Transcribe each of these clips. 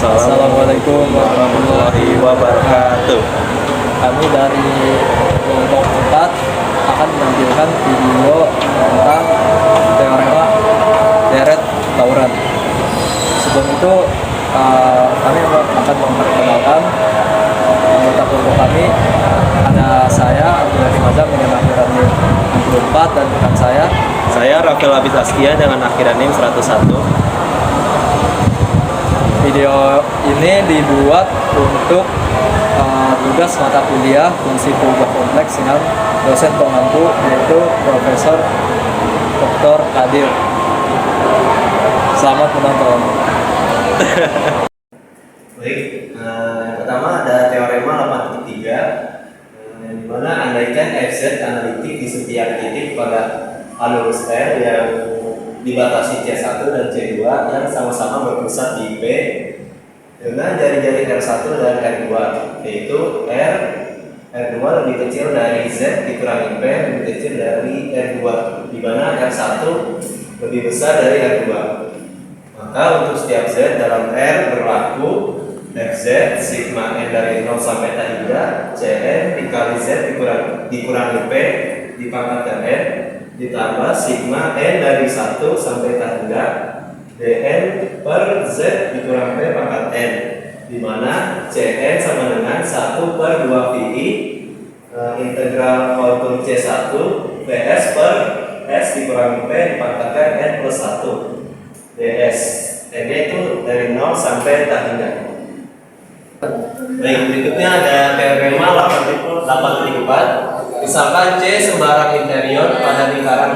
Assalamualaikum warahmatullahi wabarakatuh. Kami dari kelompok 4 akan menampilkan video tentang teorema deret tauran. Sebelum itu kami akan memperkenalkan anggota kelompok kami. Ada saya Abdul Hakim Azam dengan akhiran NIM 64 dan rekan Saya Rafael Abis Askia dengan akhiran NIM 101. Video ini dibuat untuk tugas mata kuliah fungsi perubahan kompleks dengan dosen pembantu yaitu Profesor Dr. Kadir. Selamat menonton. Baik, yang pertama ada teorema 8.3 di mana andaikan fz analitik di setiap titik pada A lurus R yang dibatasi C1 dan C2 yang sama-sama berpusat di P dengan jari-jari R1 dan R2, yaitu R2 lebih kecil dari Z dikurangi P lebih kecil dari R2, di mana R1 lebih besar dari R2. Maka untuk setiap Z dalam R berlaku Fz sigma N dari 0 sampai T hingga Cn dikali Z dikurangi P dipangkat N ditambah sigma N dari 1 sampai T hingga Dn per Z dikurang P pangkat N, di mana Cn sama dengan 1 per 2 Pi integral kontur C1 Ps per S dikurangi P dipangkatkan N plus 1 ds. N itu dari 0 sampai T hingga. Baik, berikutnya ada teorema 8.4. Misalkan C sembarang interior pada lingkaran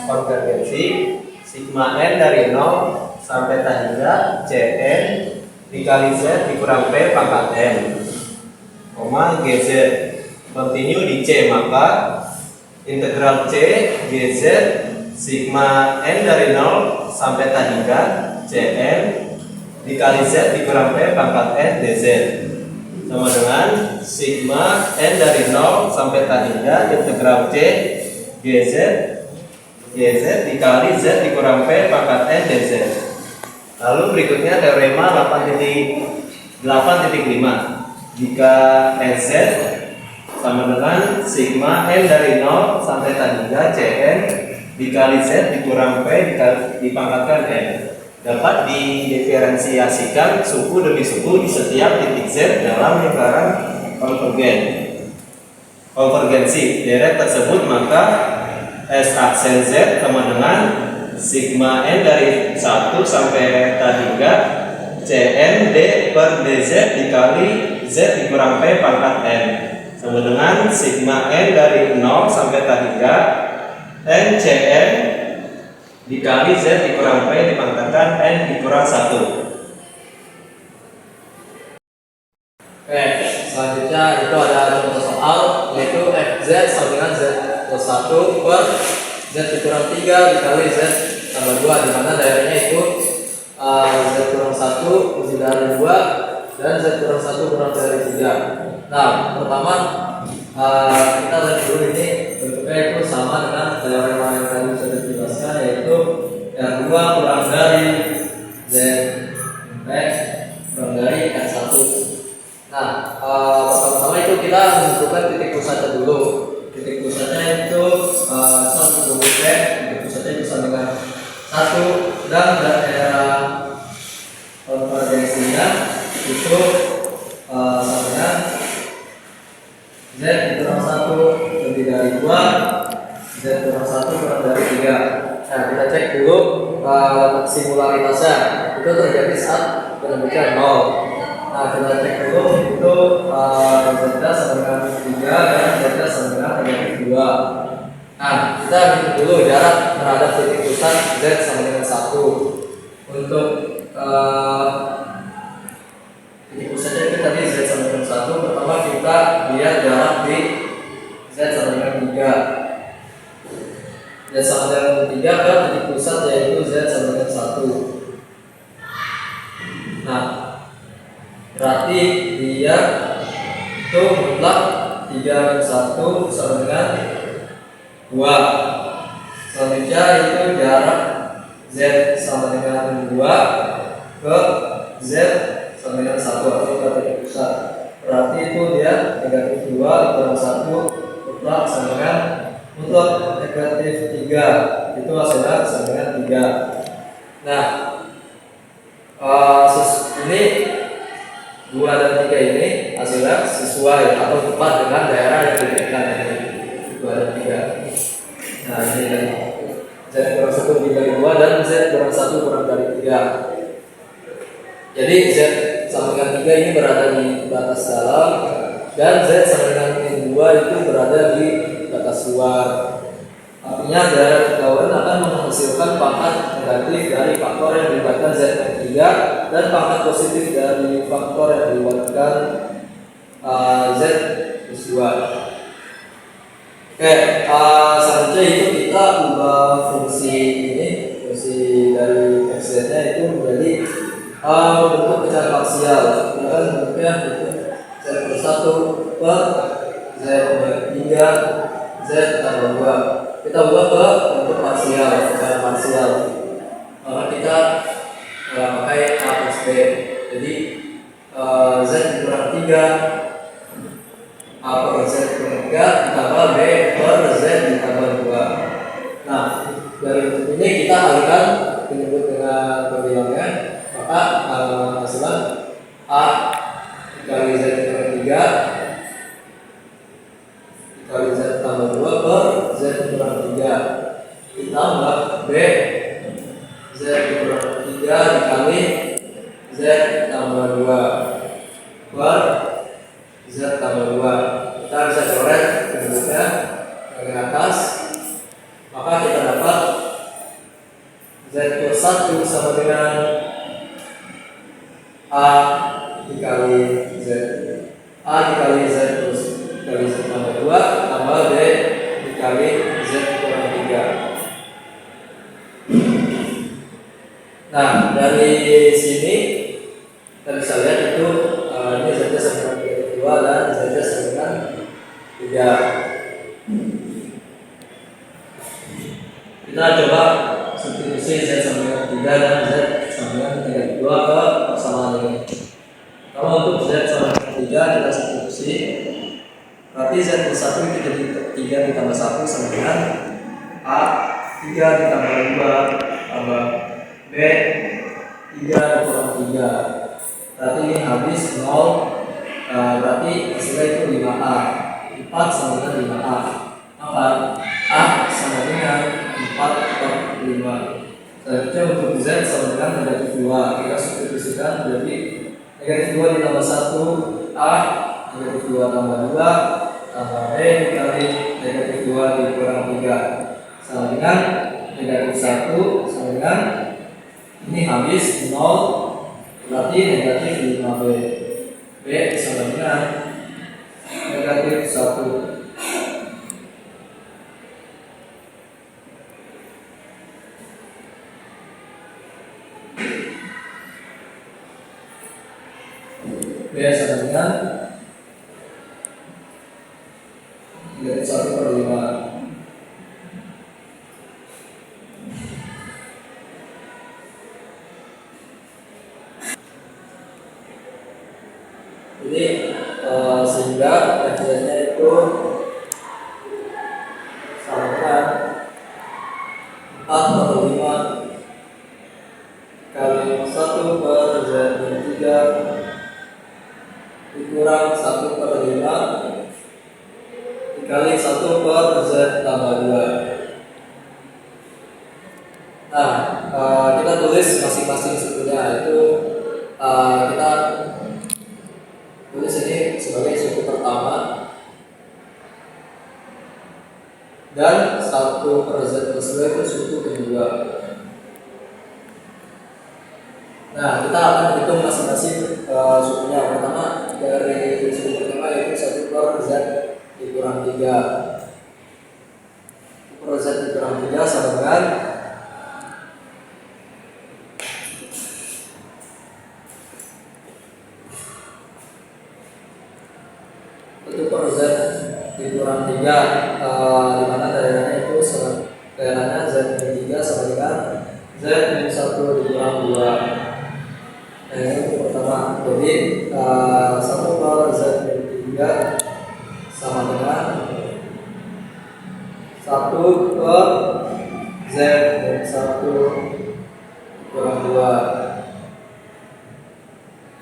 konvergensi sigma N dari 0 sampai T hingga Cn dikali Z dikurang P pangkat N, Gz continue di C, maka integral C Gz sigma N dari 0 sampai T hingga Cn dikali Z dikurang P pangkat N dz sama dengan sigma N dari 0 sampai T hingga integral C Gz dikali Z dikurang P pangkat N dz. Lalu berikutnya teorema 8.5. Jika Sz sama dengan sigma N dari 0 sampai T hingga Cn dikali Z dikurang P dipangkatkan N, dapat didiferensiasikan suku demi suku di setiap titik Z dalam lingkaran konvergensi deret tersebut, maka S aksen Z sama dengan sigma N dari 1 sampai T hingga Cn D per dz dikali Z dikurang P pangkat N sama dengan sigma N dari 0 sampai T hingga N Cn dikali Z dikurang P dipangkatkan N dikurang 1. Oke, selanjutnya itu ada contoh soal yaitu Fz sama dengan Z plus 1 per Z dikurang 3 dikali Z tambah 2, di mana daerahnya itu Z kurang 1 kurang dari 2 dan Z kurang 1 kurang dari 3. Nah, pertama kita lihat dulu ini bentuknya itu sama dengan teorema yang tadi sudah dijelaskan, yaitu R2 kurang dari Z kurang dari R1. Nah, pertama-tama itu kita menentukan titik pusatnya dulu. Titik pusatnya itu satu titik pusatnya itu sama dengan 1 dan daerah konvergensinya itu sama dengan Z kurang 1 lebih dari 2 Z kurang 1 kurang dari 3. Nah, kita cek dulu simularitasnya itu terjadi saat penemukan 0. Nah, kita cek dulu itu Z sama dengan 3 dan Z sama dengan negatif 2. Nah, kita hitung dulu jarak terhadap titik pusat Z sama dengan 1. Untuk titik pusatnya itu tadi Z sama dengan 1. Pertama kita lihat jarak di Z sama dengan 3. Z sama dengan 3 ke titik pusat yaitu Z sama dengan 1. Nah, berarti dia itu mutlak 3 1 sama dengan 2. Selanjutnya itu jarak Z sama dengan 2 ke Z sama dengan 1 atau kita titik pusat. Berarti itu dia negatif 2 kurang 1 mutlak sama dengan mutlak negatif 3. Itu hasilnya sama dengan 3. Nah, ini 2 dan 3 ini hasilnya sesuai atau tepat dengan daerah yang diberikan ini 2 dan 3. Nah, ini kan Z kurang 1 dikali 2 dan Z kurang 1 kurang dari 3. Jadi Z sama dengan 3 ini berada di batas dalam dan Z sama dengan min 2 itu berada di batas luar. Artinya daerah pergaulan akan menghasilkan pangkat negatif dari faktor yang melibatkan Z-3 dan pangkat positif dari faktor yang melibatkan Z plus 2. Oke, selanjutnya itu kita ubah fungsi dari fz-nya itu menjadi bentuk pecahan parsial. Dan bentuknya itu Z plus 1 per Z per 3 Z tambah 2. Kita ubah ke bentuk parsial, pecahan parsial. Maka kita pakai A plus B. Jadi Z kurang 3 A per Z kurang 3 ditambah B per Z ditambah 2. Nah, dari bentuk ini kita alihkan menyebut dengan pembilangnya, maka hasilnya A dikali Z kurang 3 dikali Z tambah 2 per Z kurang 3 ditambah B Z kurang 3 dikali Z tambah 2 per Z tambah 2. Kita bisa coret bentuknya dari atas, maka kita dapat Z plus 1 sama dengan A dikali Z dikali Z plus dikali Z tambah 2 tambah B dikali Z kurang 3. Nah, dari sini kita bisa lihat itu ini Z sama dengan 2 dan Z sama dengan 3. Kita coba substitusi Z sama dengan 3 dan Z sama dengan negatif 2 ke persamaan ini. Kalau untuk Z sama dengan 3 kita substitusi, berarti Z plus 1 itu jadi 3 ditambah 1 sama dengan A 3 ditambah 2 tambah B 3 dikurang 3. Berarti ini habis 0. Berarti hasilnya itu 5A. 4 sama dengan 5A. Maka A sama dengan 4 per 5. Selanjutnya untuk Z sama dengan negatif 2. Kita substitusikan jadi negatif 2 ditambah 1 A negatif 2 tambah 2 tambah B dikali negatif 2 dikurang 3 sama dengan negatif 1 sama dengan ini habis 0, berarti negatif 5B. B sama dengan negatif 1. B sama dengan negatif 1 per 5. Jadi sehingga fz-nya itu sama dengan 4 per 5 kali 1 per Z min 3 dikurang 1 per 5 dikali 1 per Z tambah 2. Nah, kita tulis masing-masing sukunya, itu kita tulis ini sebagai suku pertama dan 1 per Z plus 2 itu suku kedua. Nah, kita akan hitung masing-masing sukunya. Pertama dari suku pertama yaitu 1 per Z dikurang 3. 1 per Z dikurang 3 sama dengan 1 per Z dikurang 3, di mana daerahnya itu daerahnya Z min 3 sama dengan Z min 1 dikurang 2. Nah, ini untuk pertama. jadi 1 per Z min 3 sama dengan 1 per Z min 1 kurang 2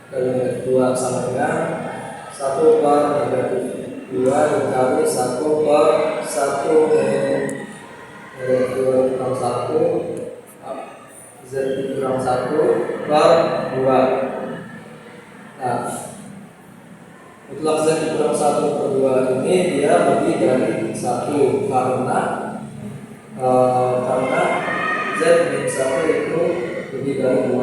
kali negatif 2 sama dengan 1 per negatif 2 dikali 1 per 1 min negatif 2 kurang 1 Z kurang 1 per 2. Nah, mutlak Z kurang 1 per 2 ini dia lebih dari 1 karena Z min 1 itu lebih dari 2.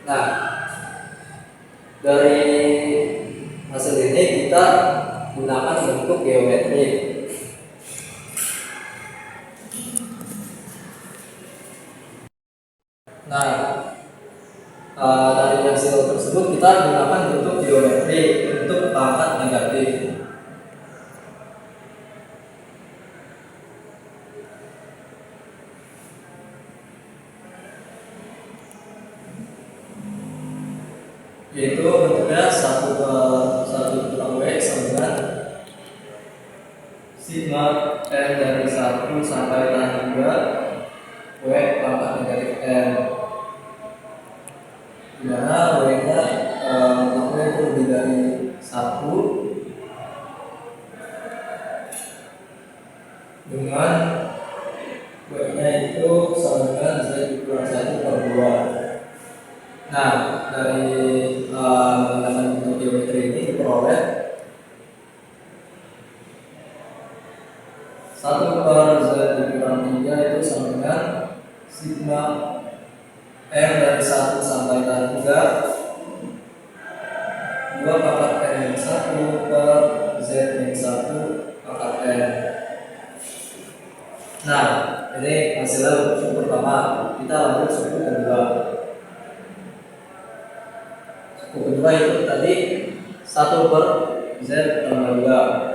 Nah, dari hasil ini kita gunakan bentuk geometrik. Nah, dari hasil tersebut kita gunakan bentuk geometri untuk pangkat negatif. Yaitu bentuknya 1 per 1 kurang W sama dengan sigma n dari 1 sampai tan 3 W pangkat negatif n, di mana W nya mutlaknya itu lebih dari 1 dengan W nya itu sama dengan Z kurang 1 per 2. Nah, dari menggunakan bentuk geometri ini diperoleh 1 per Z kurang 3 itu sama dengan sigma M dari 1 sampai tan 3 2 pangkat N min 1 per Z min 1 pangkat N. Nah, ini hasilnya untuk suku pertama. Kita lanjut suku kedua. Suku kedua itu tadi 1 per Z tambah 2.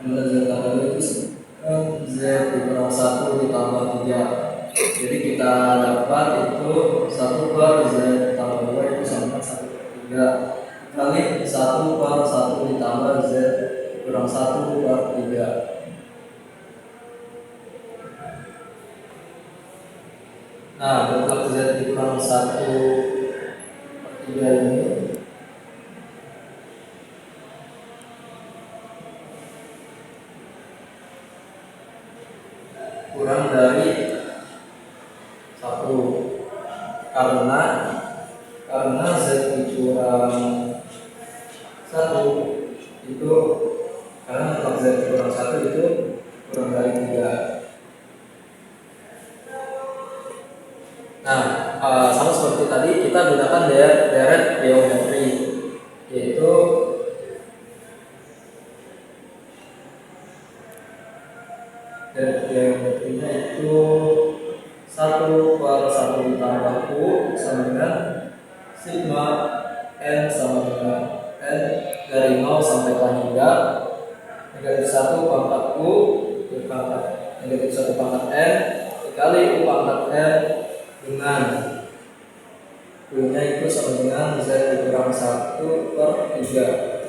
Z tambah 2 itu Z dikurang 1 ditambah 3. Jadi kita dapat itu 1 per Z tambah 2 itu sama dengan 1 per 3 kali 1 per 1 ditambah Z kurang 1 per 3. Nah, mutlak Z dikurang 1 per 3 ini kurang dari 1 karena Z dikurang 1 itu karena mutlak Z dikurang 1 itu kurang dari 3. Nah, sama seperti tadi kita gunakan deret geometri, yaitu deret geometrinya itu 1 per 1 ditambah U sama dengan sigma N sama dengan N dari 0 sampai tan 3 negatif 1 pangkat U pangkat negatif 1 pangkat N dikali U pangkat N dengan U nya itu sama dengan Z dikurang 1 per 3.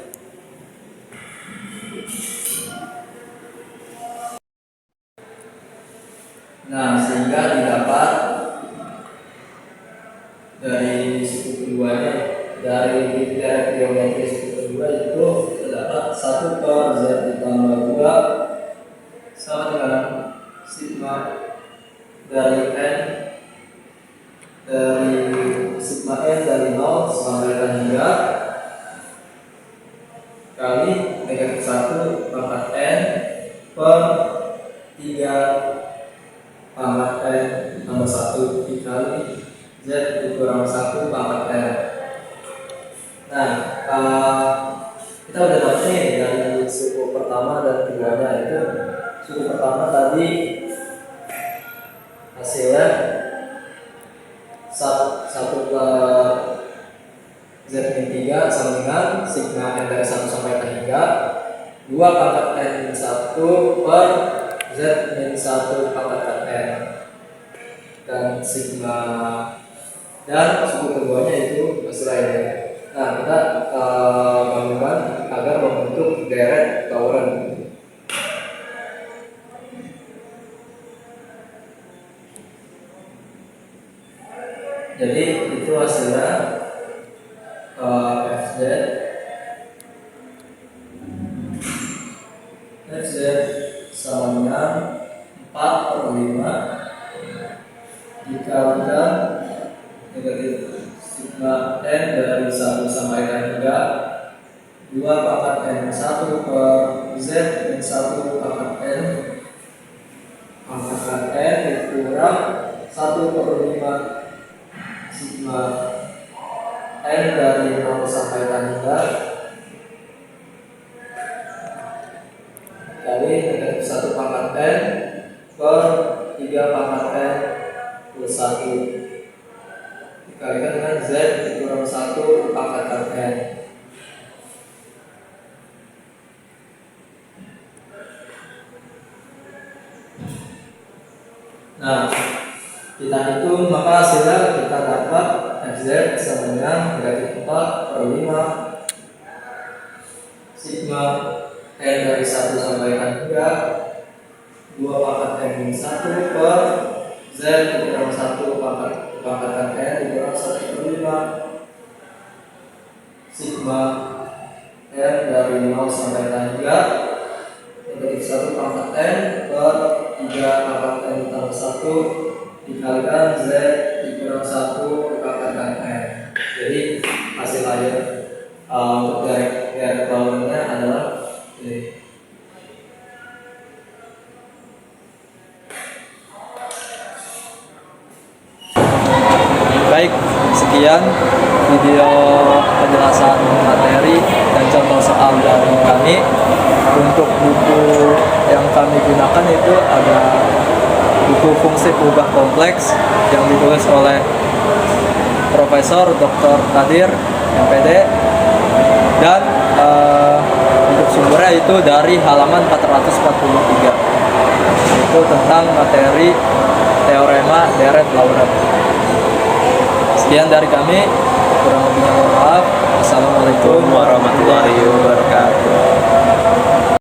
Nah, sehingga didapat dari suku keduanya, dari deret geometri suku kedua itu terdapat 1 per Z ditambah 2 sama dengan sigma dari N dari sigma N dari 0 sampai tan 3 kali negatif 1 pangkat N per 3 pangkat N tambah 1 dikali Z dikurang 1 pangkat N. Nah, kita udah dapat nih dari suku pertama dan keduanya. Itu suku pertama tadi hasilnya 1 per Z min 3 sama dengan sigma N dari 1 sampai tan 3 2 pangkat N min 1 per Z min 1 pangkat N, dan sigma dan suku keduanya itu Israel. Nah, kita bangunkan agar membentuk deret Laurent. Jadi itu hasilnya FZ sama dengan 4/5 dikalikan negatif sigma N dari 1 sampai N 3 2 pangkat N 1 per Z min 1 pangkat N pangkat N dikurang 1/5 sigma N dari 0 sampai N 3 kali negatif 1 pangkat N per 3 pangkat N plus 1 dikalikan dengan Z dikurang 1 pangkat N. Nah, kita hitung maka hasilnya kita dapat FZ sama dengan negatif 4/5 sigma N dari 1 sampai N 3 2 pangkat N min 1 per Z dikurang 1 pangkat N dikurang 1/5 sigma N dari 0 sampai N 3 negatif 1 pangkat N per 3 pangkat N ditambah 1 dikalikan Z dikurang 1 pangkat N. Jadi hasil akhir untuk deret Laurentnya adalah ini. Baik, sekian video penjelasan materi dan contoh soal dari kami. Untuk buku yang kami gunakan itu ada buku fungsi perubahan kompleks yang ditulis oleh Profesor Dr. Kadir MPD, dan untuk sumbernya itu dari halaman 443, itu tentang materi teorema deret Laurent. Sekian dari kami, kurang lebihnya mohon maaf. Assalamualaikum warahmatullahi wabarakatuh.